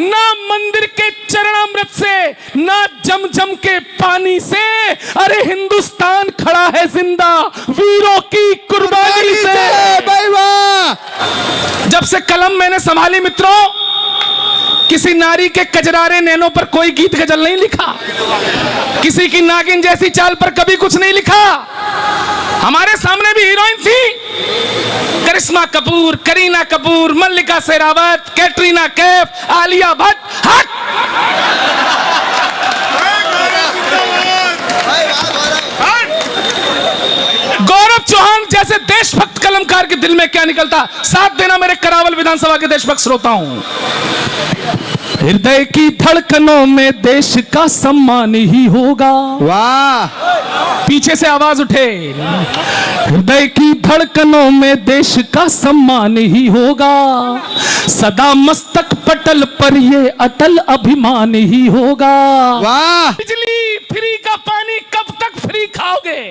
ना मंदिर के चरणामृत से, ना जमजम के पानी से, अरे हिंदुस्तान खड़ा है जिंदा वीरों की कुर्बानी से। भाई वाह। जब से कलम मैंने संभाली मित्रों, किसी नारी के कजरारे नैनों पर कोई गीत गजल नहीं लिखा, किसी की नागिन जैसी चाल पर कभी कुछ नहीं लिखा। हमारे सामने भी हीरोइन थी, करिश्मा कपूर, करीना कपूर, मल्लिका शेरावत, कैटरीना कैफ, आलिया भट्ट। हट! गौरव चौहान जैसे देशभक्त कलमकार के दिल में क्या निकलता, साथ देना मेरे करावल विधानसभा के देशभक्त श्रोताओं। हृदय की धड़कनों में देश का सम्मान ही होगा। वाह। पीछे से आवाज उठे, हृदय की धड़कनों में देश का सम्मान ही होगा, सदा मस्तक पटल पर ये अटल अभिमान ही होगा। वाह। बिजली फ्री का पानी कब तक फ्री खाओगे?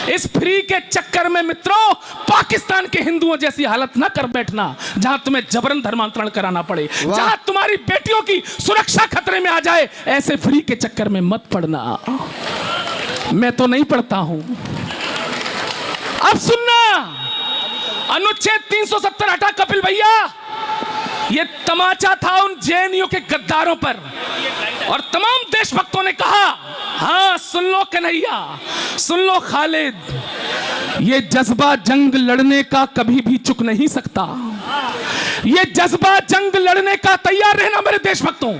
इस फ्री के चक्कर में मित्रों पाकिस्तान के हिंदुओं जैसी हालत ना कर बैठना, जहां तुम्हें जबरन धर्मांतरण कराना पड़े, जहां तुम्हारी बेटियों की सुरक्षा खतरे में आ जाए। ऐसे फ्री के चक्कर में मत पड़ना। मैं तो नहीं पढ़ता हूं। अब सुनना, अनुच्छेद 370 हटा कपिल भैया। ये तमाचा था उन जेएनयू के गद्दारों पर, और तमाम देशभक्तों ने कहा, हाँ सुन लो कन्हैया, सुन लो खालिद, ये जज्बा जंग लड़ने का कभी भी चुक नहीं सकता। ये जज्बा जंग लड़ने का, तैयार रहना मेरे देशभक्तों,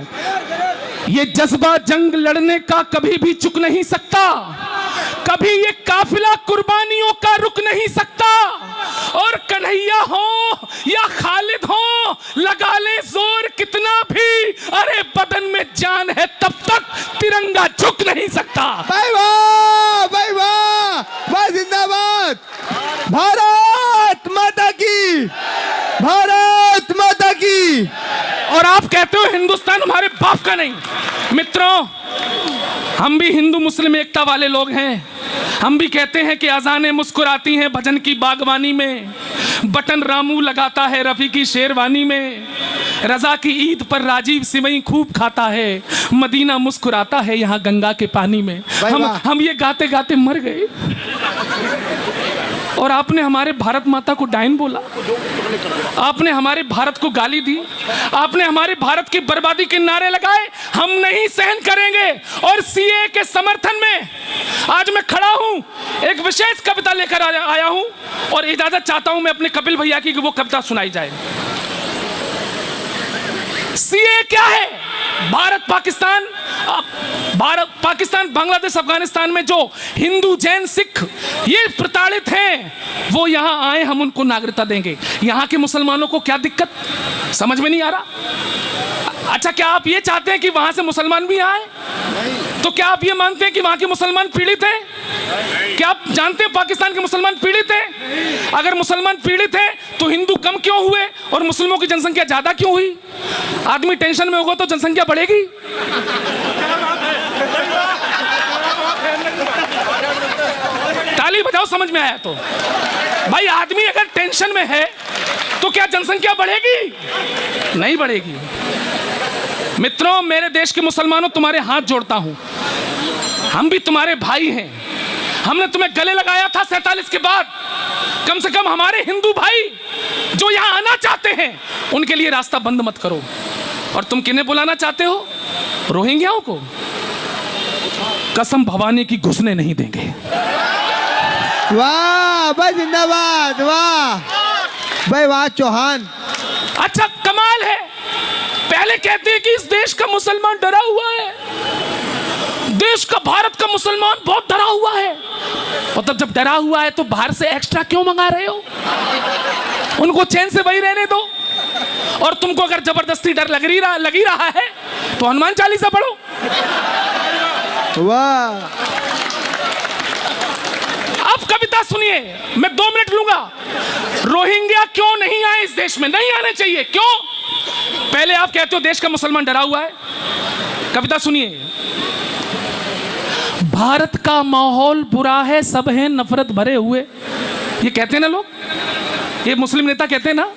ये जज्बा जंग लड़ने का कभी भी चुक नहीं सकता। कभी ये काफिला कुर्बानियों का रुक नहीं सकता। और कन्हैया हो या खालिद हो, लगा ले जोर कितना भी, अरे बदन में जान है तब तक तिरंगा झुक नहीं सकता। भाई वाह, भाई वाह, वाह जिंदाबाद। भारत माता की, भारत माता की। और आप कहते हो हिंदुस्तान हमारे बाप का नहीं। मित्रों, हम भी हिंदू मुस्लिम एकता वाले लोग हैं। हम भी कहते हैं कि अजानें मुस्कुराती हैं भजन की बागवानी में, बटन रामू लगाता है रफी की शेरवानी में, रजा की ईद पर राजीव सिवई खूब खाता है, मदीना मुस्कुराता है यहाँ गंगा के पानी में। हम ये गाते गाते मर गए, और आपने हमारे भारत माता को डायन बोला, आपने हमारे भारत को गाली दी, आपने हमारे भारत की बर्बादी के नारे लगाए। हम नहीं सहन करेंगे। और सीए के समर्थन में आज मैं खड़ा हूं, एक विशेष कविता लेकर आया हूं, और इजाजत चाहता हूं मैं अपने कपिल भैया की कि वो कविता सुनाई जाए। सीए क्या है? भारत पाकिस्तान बांग्लादेश अफगानिस्तान में जो हिंदू जैन सिख ये प्रताड़ित हैं, वो यहां आए, हम उनको नागरिकता देंगे। यहां के मुसलमानों को क्या दिक्कत, समझ में नहीं आ रहा? अच्छा, क्या आप ये चाहते हैं कि वहां से मुसलमान भी आए? तो क्या आप ये मानते हैं कि वहां के मुसलमान पीड़ित हैं? क्या आप जानते हैं पाकिस्तान के मुसलमान पीड़ित हैं? अगर मुसलमान पीड़ित हैं तो हिंदू कम क्यों हुए और मुस्लिमों की जनसंख्या ज्यादा क्यों हुई? आदमी टेंशन में होगा तो जनसंख्या बढ़ेगी। ताली बजाओ, समझ में आया तो। भाई आदमी अगर टेंशन में है तो क्या जनसंख्या बढ़ेगी? नहीं बढ़ेगी। मित्रों, मेरे देश के मुसलमानों, तुम्हारे हाथ जोड़ता हूं, हम भी तुम्हारे भाई हैं। हमने तुम्हें गले लगाया था 47 के बाद। कम से कम हमारे हिंदू भाई जो यहां आना चाहते हैं उनके लिए रास्ता बंद मत करो। और तुम किन्हें बुलाना चाहते हो? रोहिंग्याओं को? कसम भवानी की घुसने नहीं देंगे। वाह भाई जिंदाबाद, वाह भाई वाह चौहान। अच्छा, कमाल है। पहले कहते हैं कि इस देश का मुसलमान डरा हुआ है, देश का भारत का मुसलमान बहुत डरा हुआ है। मतलब जब डरा हुआ है तो बाहर से एक्स्ट्रा क्यों मंगा रहे हो? उनको चैन से वही रहने दो। और तुमको अगर जबरदस्ती डर लगी रहा है तो हनुमान चालीसा पढ़ो। वाह। अब कविता सुनिए, मैं 2 मिनट लूंगा। रोहिंग्या क्यों नहीं आए इस देश में? नहीं आने चाहिए। क्यों? पहले आप कहते हो देश का मुसलमान डरा हुआ है। कविता सुनिए। भारत का माहौल बुरा है, सब हैं नफरत भरे हुए। ये कहते हैं ना लोग, ये मुस्लिम नेता कहते हैं ना,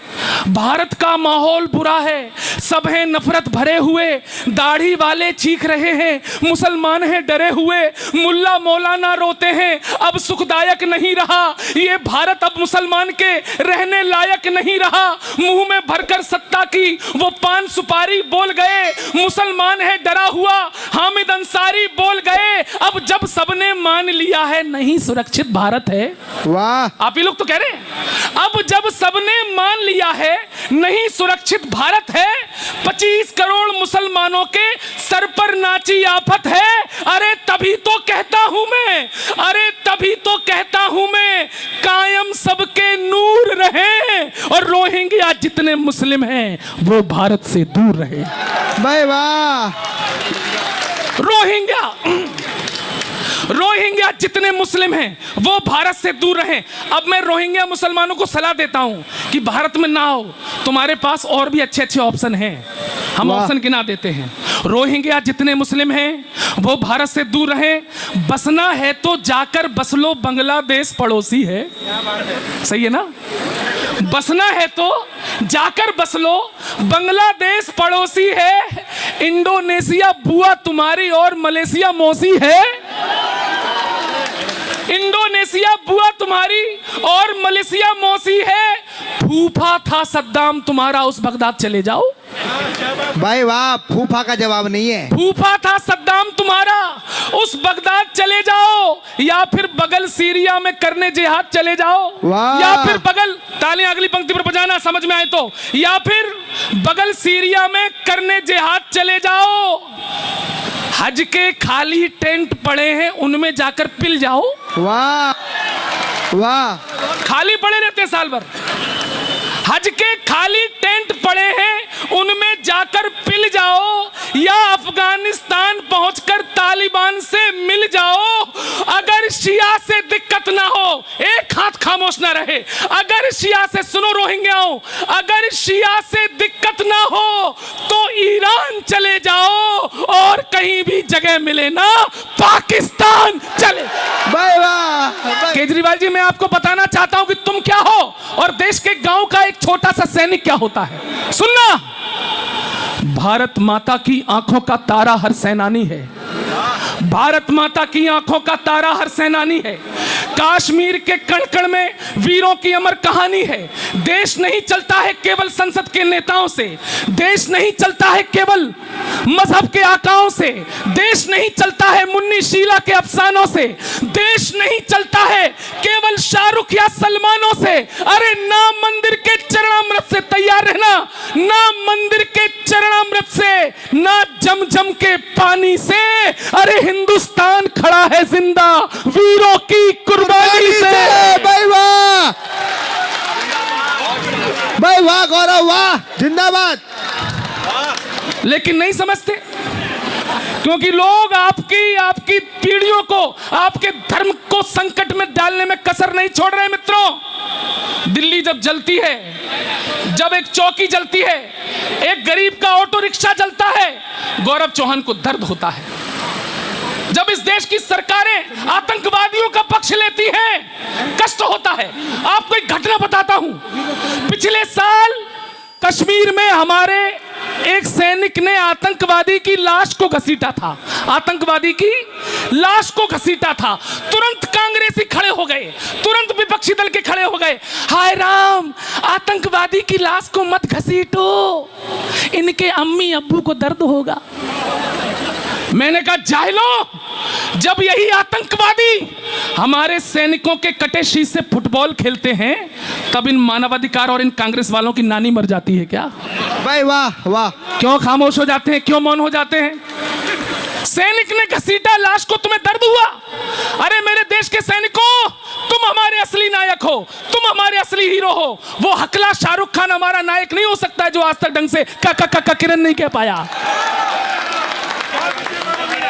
भारत का माहौल बुरा है, सब हैं नफरत भरे हुए, दाढ़ी वाले चीख रहे हैं, मुसलमान हैं डरे हुए, मुल्ला मौलाना रोते हैं, अब सुखदायक नहीं रहा ये भारत, अब मुसलमान के रहने लायक नहीं रहा। मुंह में भरकर सत्ता की वो पान सुपारी बोल गए, मुसलमान है डरा हुआ, हामिद अंसारी बोल गए, अब जब सबने मान लिया है नहीं सुरक्षित भारत है। वाह, आप ही लोग तो कह रहे हैं अब जब सबने मान लिया है नहीं सुरक्षित भारत है, 25 करोड़ मुसलमानों के सर पर नाची आफत है। अरे तभी तो कहता हूं मैं, अरे तभी तो कहता हूं मैं, कायम सबके नूर रहे और रोहिंग्या जितने मुस्लिम हैं वो भारत से दूर रहे। भाई वाह, रोहिंग्या जितने मुस्लिम हैं वो भारत से दूर रहें। अब मैं रोहिंग्या मुसलमानों को सलाह देता हूं कि भारत में ना आओ, तुम्हारे पास और भी अच्छे अच्छे ऑप्शन हैं, हम ऑप्शन गिना देते हैं। रोहिंग्या जितने मुस्लिम हैं वो भारत से दूर रहें। बसना है तो जाकर बस लो, बांग्लादेश पड़ोसी है। सही है ना? बसना है तो जाकर बस लो, बांग्लादेश पड़ोसी है। इंडोनेशिया बुआ तुम्हारी और मलेशिया मौसी है। इंडोनेशिया बुआ तुम्हारी और मलेशिया मौसी है। फूफा था सद्दाम तुम्हारा, उस बगदाद चले जाओ। भाई वाह, फूफा का जवाब नहीं है। फूफा था सद्दाम तुम्हारा, उस बगदाद चले जाओ, या फिर बगल सीरिया में करने जिहाद चले जाओ, वाह। या फिर बगल, तालियां अगली पंक्ति पर बजाना समझ में आए तो, या फिर बगल सीरिया में करने जिहाद चले जाओ। हज के खाली टेंट पड़े हैं उनमें जाकर पिल जाओ। वाह वाह, खाली पड़े रहते साल भर, हज के खाली टेंट पड़े हैं उनमें जाकर पिल जाओ, या अफगानिस्तान पहुंचकर तालिबान से मिल जाओ। अगर शिया से दिक्कत ना हो, एक हाथ खामोश ना रहे, अगर शिया से, सुनो रोहिंग्याओं, अगर शिया से दिक्कत ना हो तो ईरान चले जाओ, और कहीं भी जगह मिले ना पाकिस्तान चले। भाई वाह। केजरीवाल जी, मैं आपको बताना चाहता हूं कि तुम क्या हो और देश के गांव का एक छोटा सा सैनिक क्या होता है। सुनना, भारत माता की आंखों का तारा हर सेनानी है। भारत माता की आंखों का तारा हर सेनानी है। कश्मीर के कण कण में वीरों की अमर कहानी है। देश नहीं चलता है केवल संसद के नेताओं से, देश नहीं चलता है केवल मजहब के आकाओं से, देश नहीं चलता है मुन्नी शीला के अफसानों से, देश नहीं चलता है केवल शाहरुख या सलमानों से। अरे ना मंदिर के चरणामृत से तैयार रहना, ना मंदिर के चरणामृत से, ना जमजम के पानी से। अरे हिंदुस्तान खड़ा है जिंदा वीरों की कुर्बानी से। भाई वाह, भाई वाह गौरव, वाह, जिंदाबाद। लेकिन नहीं समझते, क्योंकि लोग आपकी पीढ़ियों को, आपके धर्म को संकट में डालने में कसर नहीं छोड़ रहे। मित्रों, दिल्ली जब जलती है, जब एक चौकी जलती है, एक गरीब का ऑटो रिक्शा जलता है, गौरव चौहान को दर्द होता है। जब इस देश की सरकारें आतंकवादियों का पक्ष लेती हैं, कष्ट होता है। आपको एक घटना बताता हूं। पिछले साल कश्मीर में हमारे एक सैनिक ने आतंकवादी की लाश को घसीटा था, आतंकवादी की लाश को घसीटा था। तुरंत कांग्रेसी खड़े हो गए, तुरंत विपक्षी दल के खड़े हो गए, हाय राम, आतंकवादी की लाश को मत घसीटो, इनके अम्मी अब्बू को दर्द होगा। मैंने कहा, जाहिलो, जब यही आतंकवादी हमारे सैनिकों के कटे शीश से फुटबॉल खेलते हैं, तब इन मानवाधिकार और इन कांग्रेस वालों की नानी मर जाती है क्या? भाई वाह वाह। क्यों खामोश हो जाते हैं, क्यों मौन हो जाते हैं? सैनिक ने घसीटा लाश को, तुम्हें दर्द हुआ? अरे मेरे देश के सैनिकों, तुम हमारे असली नायक हो, तुम हमारे असली हीरो हो। वो हकला शाहरुख खान हमारा नायक नहीं हो सकता है, जो आज तक ढंग से का किरण नहीं कह पाया।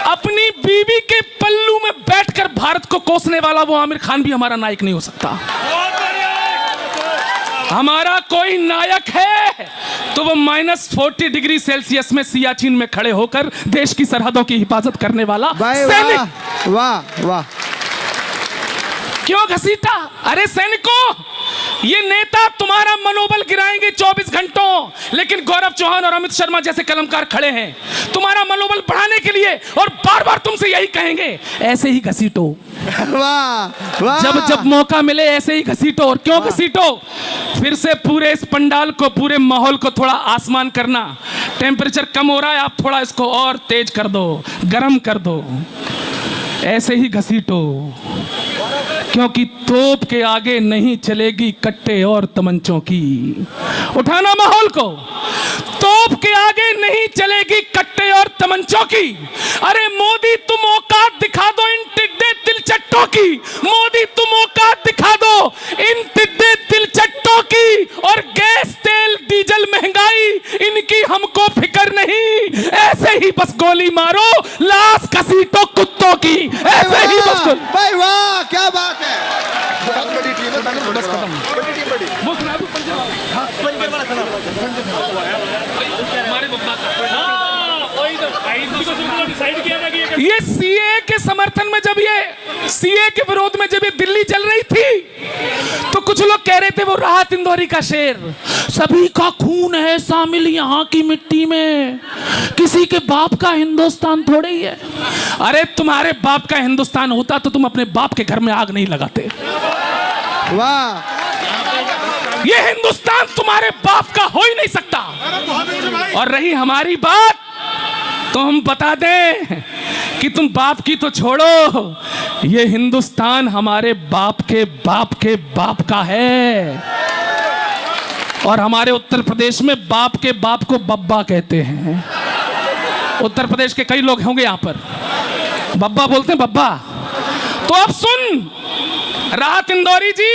अपनी बीवी के पल्लू में बैठकर भारत को कोसने वाला वो आमिर खान भी हमारा नायक नहीं हो सकता। हमारा कोई नायक है तो वो -40 डिग्री सेल्सियस में सियाचिन में खड़े होकर देश की सरहदों की हिफाजत करने वाला सैनिक। वाह वाह। क्यों घसीटा? अरे सैनिकों, ये नेता तुम्हारा मनोबल गिराएंगे 24 घंटों, लेकिन गौरव चौहान और अमित शर्मा जैसे कलमकार खड़े हैं तुम्हारा मनोबल बढ़ाने के लिए और बार बार तुमसे यही कहेंगे, ऐसे ही घसीटो। वाह वाह। जब जब मौका मिले ऐसे ही घसीटो। और क्यों घसीटो? फिर से पूरे इस पंडाल को, पूरे माहौल को थोड़ा आसमान करना। टेम्परेचर कम हो रहा है, आप थोड़ा इसको और तेज कर दो, गर्म कर दो। ऐसे ही घसीटो, क्योंकि तोप के आगे नहीं चलेगी कट्टे और तमंचों की। उठाना माहौल को। तोप के आगे नहीं चलेगी कट्टे और तमंचों की। अरे मोदी तुम औकात दिखा दो इन टिड्डे तिलचट्टों की। मोदी तुम औकात दिखा दो इन टिड्डे तिलचट्टों की। और गैस तेल डीजल महंगाई इनकी हमको फिक्र नहीं। ऐसे ही बस गोली मारो, लाश घसीटो कुत्तों की। ऐसे ही बस भाई वाह, क्या बात है। ये सीए के समर्थन में, जब ये सीए के विरोध में जब ये दिल्ली चल रही थी तो कुछ लोग कह रहे थे वो राहत इंदौरी का शेर, सभी का खून है शामिल यहाँ की मिट्टी में, किसी के बाप का हिंदुस्तान थोड़े ही है। अरे तुम्हारे बाप का हिंदुस्तान होता तो तुम अपने बाप के घर में आग नहीं लगाते। वाह। ये हिंदुस्तान तुम्हारे बाप का हो ही नहीं सकता। और रही हमारी बात तो हम बता दें कि तुम बाप की तो छोड़ो, ये हिंदुस्तान हमारे बाप के बाप के बाप का है। और हमारे उत्तर प्रदेश में बाप के बाप को बब्बा कहते हैं। उत्तर प्रदेश के कई लोग होंगे यहां पर, बब्बा बोलते हैं, बब्बा। तो अब सुन राहत इंदौरी जी,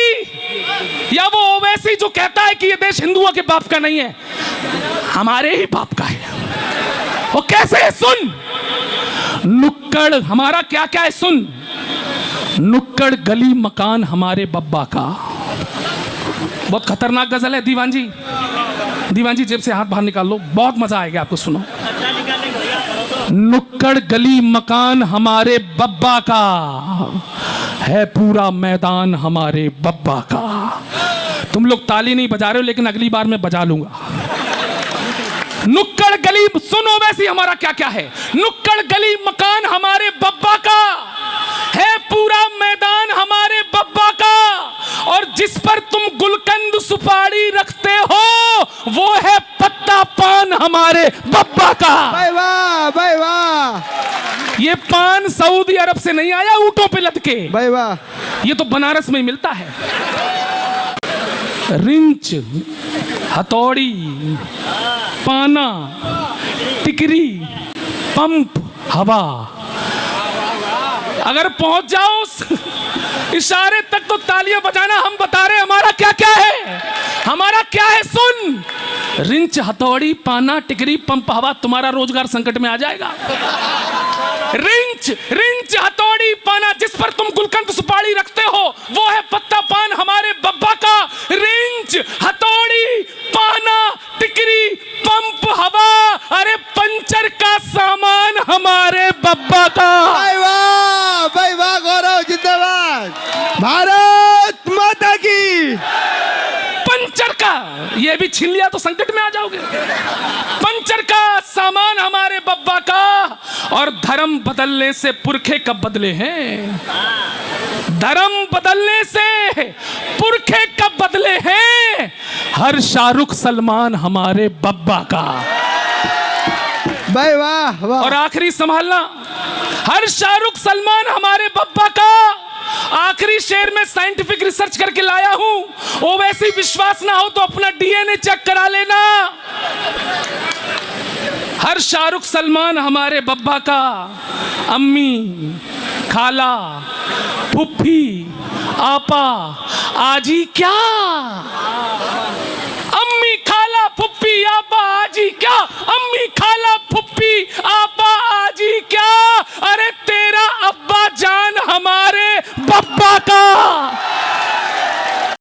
या वो ओवैसी जो कहता है कि ये देश हिंदुओं के बाप का नहीं है, हमारे ही बाप का है। वो कैसे है? सुन, नुक्कड़ हमारा क्या क्या है, सुन। नुक्कड़ गली मकान हमारे बब्बा का। बहुत खतरनाक गजल है दीवान जी। दीवान जी जेब से हाथ बाहर निकाल लो, बहुत मजा आएगा आपको, सुनो। नुक्कड़ गली मकान हमारे बब्बा का है, पूरा मैदान हमारे बब्बा का। तुम लोग ताली नहीं बजा रहे हो, लेकिन अगली बार मैं बजा लूंगा। नुक्कड़ गली, सुनो वैसी हमारा क्या क्या है। नुक्कड़ गली मकान हमारे बब्बा का है, पूरा मैदान हमारे बब्बा का। और जिस पर तुम गुलकंद सुपारी रखते हो वो है पत्ता पान हमारे बब्बा का। भाई वाह, भाई वाह। ये पान सऊदी अरब से नहीं आया ऊंटों पे लद के, भाई वाह। ये तो बनारस में ही मिलता है। रिंच, हथौड़ी, पाना, टिकरी, पंप, हवा। अगर पहुंच जाओ इशारे तक तो तालियां बजाना। हम बता रहे हमारा क्या क्या है, हमारा क्या है, सुन। रिंच, हथौड़ी, पाना, टिकरी, पंप, हवा। तुम्हारा रोजगार संकट में आ जाएगा। रिंच, रिंच, हथौड़ी, पाना, जिस पर तुम गुलकंद सुपारी रखते हो वो है पत्ता पान हमारे बब्बा का। रिंच, हथौड़ी, पाना, टिकरी, पंप, हवा। अरे पंचर का सामान हमारे बब्बा का। भाई वाह, भाई वाह। गौरव जिंदाबाद। भारत माता की। पंचर का, ये भी छीन लिया तो संकट में आ जाओगे। पंचर का सामान हमारे बब्बा का। और धर्म बदलने से पुरखे कब बदले हैं? धर्म बदलने से पुरखे कब बदले हैं? हर शाहरुख सलमान हमारे बब्बा का। भाई वाह वाह। और आखिरी संभालना, हर शाहरुख सलमान हमारे बब्बा का। आखिरी शेर में साइंटिफिक रिसर्च करके लाया हूं। ओवैसी विश्वास ना हो तो अपना डीएनए चेक करा लेना। हर शाहरुख सलमान हमारे बब्बा का। अम्मी, खाला, फुफ्फी, आपा, आजी क्या? अम्मी, खाला, फुफ्फी, आपा, आजी क्या? अम्मी, खाला, फुफ्फी,